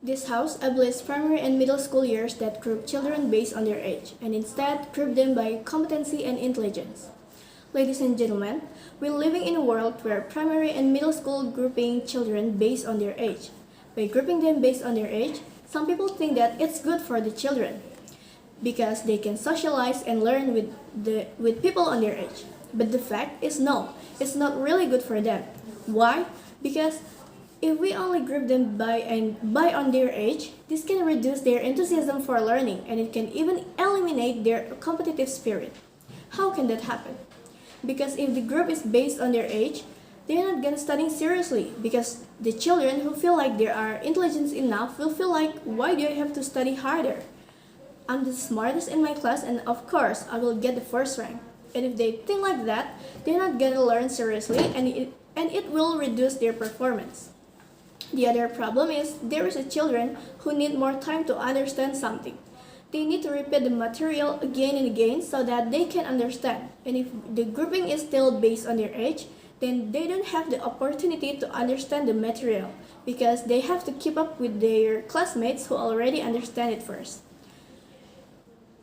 This house abolishes primary and middle school years that group children based on their age, and instead group them by competency and intelligence. Ladies and gentlemen, we're living in a world where primary and middle school grouping children based on their age. By grouping them based on their age, some people think that it's good for the children because they can socialize and learn with people on their age. But the fact is no, it's not really good for them. Why? Because if we only group them by on their age, this can reduce their enthusiasm for learning and it can even eliminate their competitive spirit. How can that happen? Because if the group is based on their age, they're not gonna study seriously because the children who feel like they are intelligent enough will feel like, why do I have to study harder? I'm the smartest in my class and of course I will get the first rank. And if they think like that, they're not gonna learn seriously and it will reduce their performance. The other problem is there is a children who need more time to understand something. They need to repeat the material again and again so that they can understand. And if the grouping is still based on their age, then they don't have the opportunity to understand the material because they have to keep up with their classmates who already understand it first.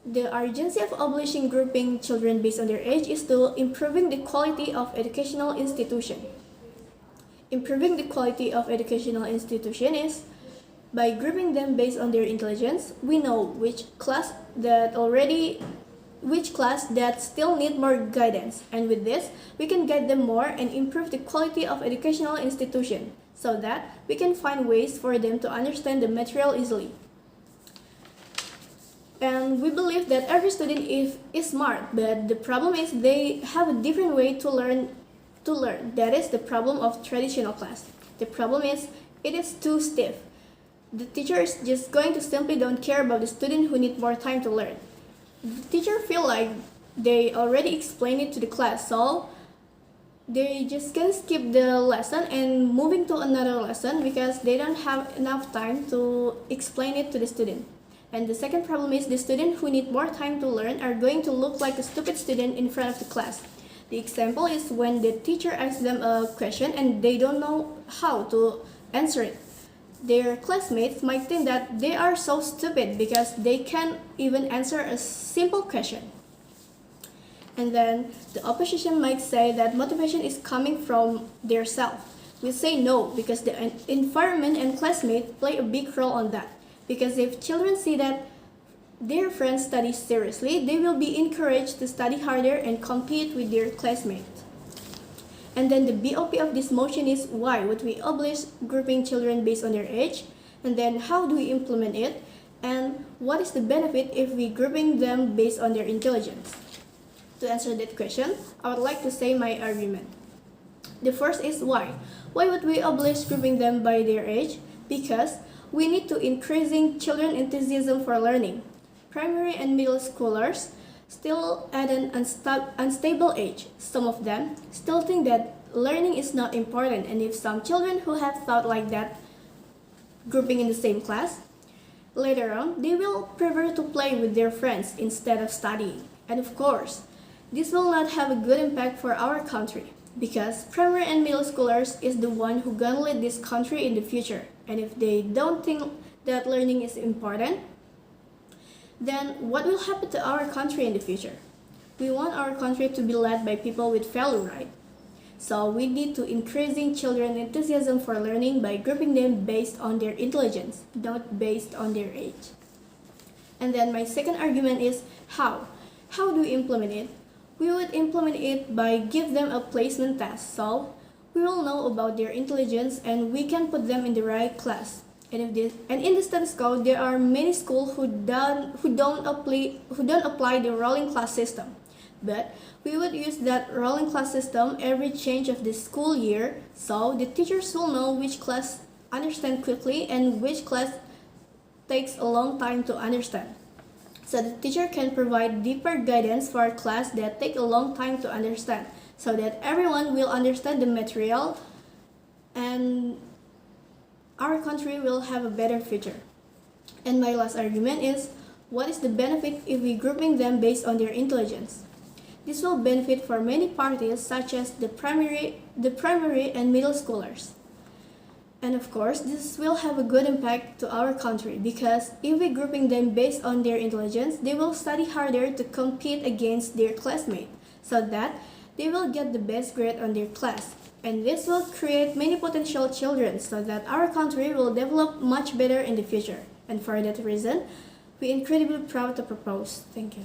The urgency of abolishing grouping children based on their age is to improving the quality of educational institution. Improving the quality of educational institution is by grouping them based on their intelligence. We know which class that still need more guidance, and with this we can guide them more and improve the quality of educational institution so that we can find ways for them to understand the material easily. And we believe that every student is smart, but the problem is they have a different way to learn. That is the problem of traditional class. The problem is it is too stiff. The teacher is just going to simply don't care about the student who need more time to learn. The teacher feel like they already explained it to the class, so they just can skip the lesson and moving to another lesson because they don't have enough time to explain it to the student. And the second problem is the student who need more time to learn are going to look like a stupid student in front of the class. The example is when the teacher asks them a question and they don't know how to answer it. Their classmates might think that they are so stupid because they can't even answer a simple question. And then the opposition might say that motivation is coming from their self. We say no because the environment and classmates play a big role on that. Because if children see that their friends study seriously, they will be encouraged to study harder and compete with their classmates. And then the BOP of this motion is why would we abolish grouping children based on their age? And then how do we implement it? And what is the benefit if we grouping them based on their intelligence? To answer that question, I would like to say my argument. The first is why. Why would we abolish grouping them by their age? Because we need to increasing children enthusiasm for learning. Primary and middle schoolers still at an unstable age. Some of them still think that learning is not important, and if some children who have thought like that grouping in the same class, later on they will prefer to play with their friends instead of studying. And of course, this will not have a good impact for our country because primary and middle schoolers is the one who gonna lead this country in the future. And if they don't think that learning is important, then what will happen to our country in the future? We want our country to be led by people with value, right? So we need to increasing children enthusiasm for learning by grouping them based on their intelligence, not based on their age. And then my second argument is how. How do we implement it? We would implement it by give them a placement test. So we will know about their intelligence and we can put them in the right class. And in the status quo, there are many schools who don't apply the rolling class system. But we would use that rolling class system every change of the school year, so the teachers will know which class understand quickly and which class takes a long time to understand. So the teacher can provide deeper guidance for a class that take a long time to understand, so that everyone will understand the material and our country will have a better future. And my last argument is, what is the benefit if we grouping them based on their intelligence? This will benefit for many parties such as the primary and middle schoolers. And of course, this will have a good impact to our country because if we're grouping them based on their intelligence, they will study harder to compete against their classmates so that they will get the best grade on their class. And this will create many potential children so that our country will develop much better in the future. And for that reason, we're incredibly proud to propose. Thank you.